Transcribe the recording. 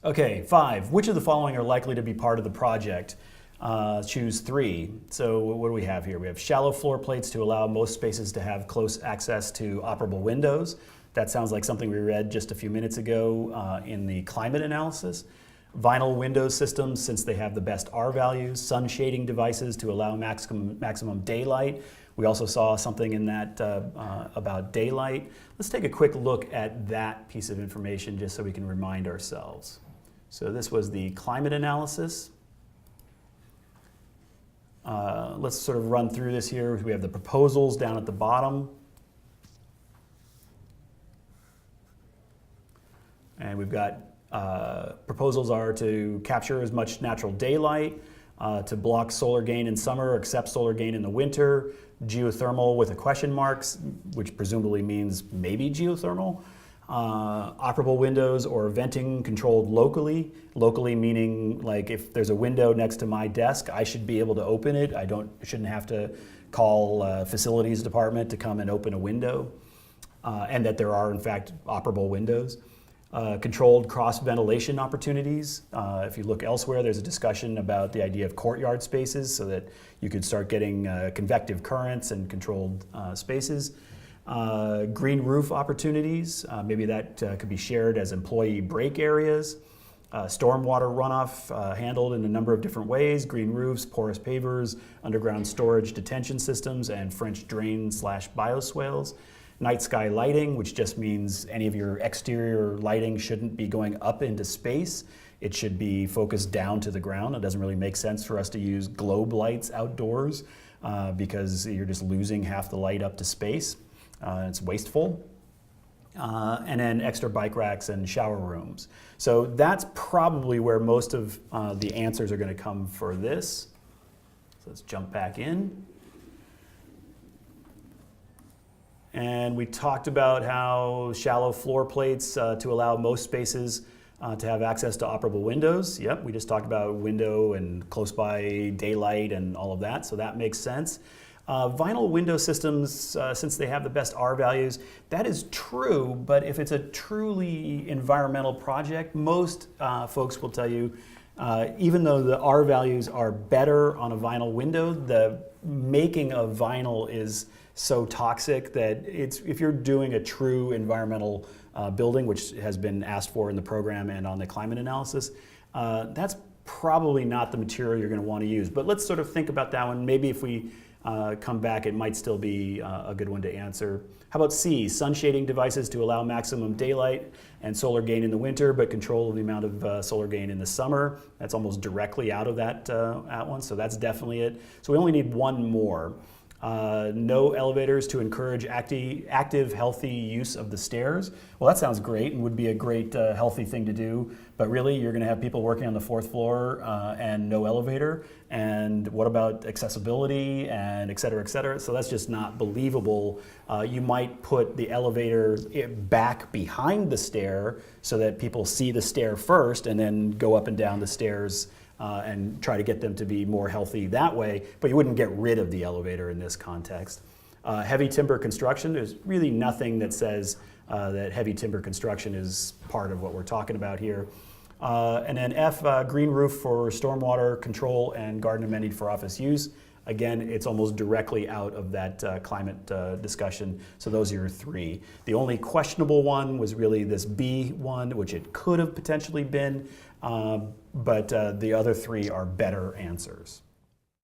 Okay, 5. Which of the following are likely to be part of the project? Choose 3. So what do we have here? We have shallow floor plates to allow most spaces to have close access to operable windows. That sounds like something we read just a few minutes ago in the climate analysis. Vinyl window systems, since they have the best R values. Sun shading devices to allow maximum daylight. We also saw something in that about daylight. Let's take a quick look at that piece of information just so we can remind ourselves. So this was the climate analysis. Let's sort of run through this here. We have the proposals down at the bottom. And we've got proposals are to capture as much natural daylight, to block solar gain in summer, accept solar gain in the winter, geothermal with a question mark, which presumably means maybe geothermal, operable windows or venting controlled locally. Locally meaning like if there's a window next to my desk, I should be able to open it. Shouldn't have to call facilities department to come and open a window, and that there are in fact operable windows. Controlled cross ventilation opportunities. If you look elsewhere, there's a discussion about the idea of courtyard spaces so that you could start getting convective currents and controlled spaces. Green roof opportunities, maybe that could be shared as employee break areas. Stormwater runoff handled in a number of different ways. Green roofs, porous pavers, underground storage detention systems, and French drain/bioswales. Night sky lighting, which just means any of your exterior lighting shouldn't be going up into space. It should be focused down to the ground. It doesn't really make sense for us to use globe lights outdoors because you're just losing half the light up to space. It's wasteful. And then extra bike racks and shower rooms. So that's probably where most of the answers are going to come for this. So let's jump back in. And we talked about how shallow floor plates to allow most spaces to have access to operable windows. Yep, we just talked about window and close by daylight and all of that, so that makes sense. Vinyl window systems, since they have the best R values, that is true, but if it's a truly environmental project, most folks will tell you, even though the R values are better on a vinyl window, the making of vinyl is so toxic that if you're doing a true environmental building, which has been asked for in the program and on the climate analysis, that's probably not the material you're going to want to use. But let's sort of think about that one. Maybe if we come back, it might still be a good one to answer. How about C, sun shading devices to allow maximum daylight and solar gain in the winter, but control the amount of solar gain in the summer. That's almost directly out of that one, so that's definitely it. So we only need one more. No elevators to encourage active, healthy use of the stairs. Well, that sounds great and would be a great, healthy thing to do. But really, you're going to have people working on the 4th floor and no elevator. And what about accessibility and et cetera, et cetera? So that's just not believable. You might put the elevator back behind the stair so that people see the stair first and then go up and down the stairs and try to get them to be more healthy that way, but you wouldn't get rid of the elevator in this context. Heavy timber construction, there's really nothing that says that heavy timber construction is part of what we're talking about here. And then F, green roof for stormwater control and garden amenity for office use. Again, it's almost directly out of that climate discussion, so those are your 3. The only questionable one was really this B one, which it could have potentially been, but the other 3 are better answers.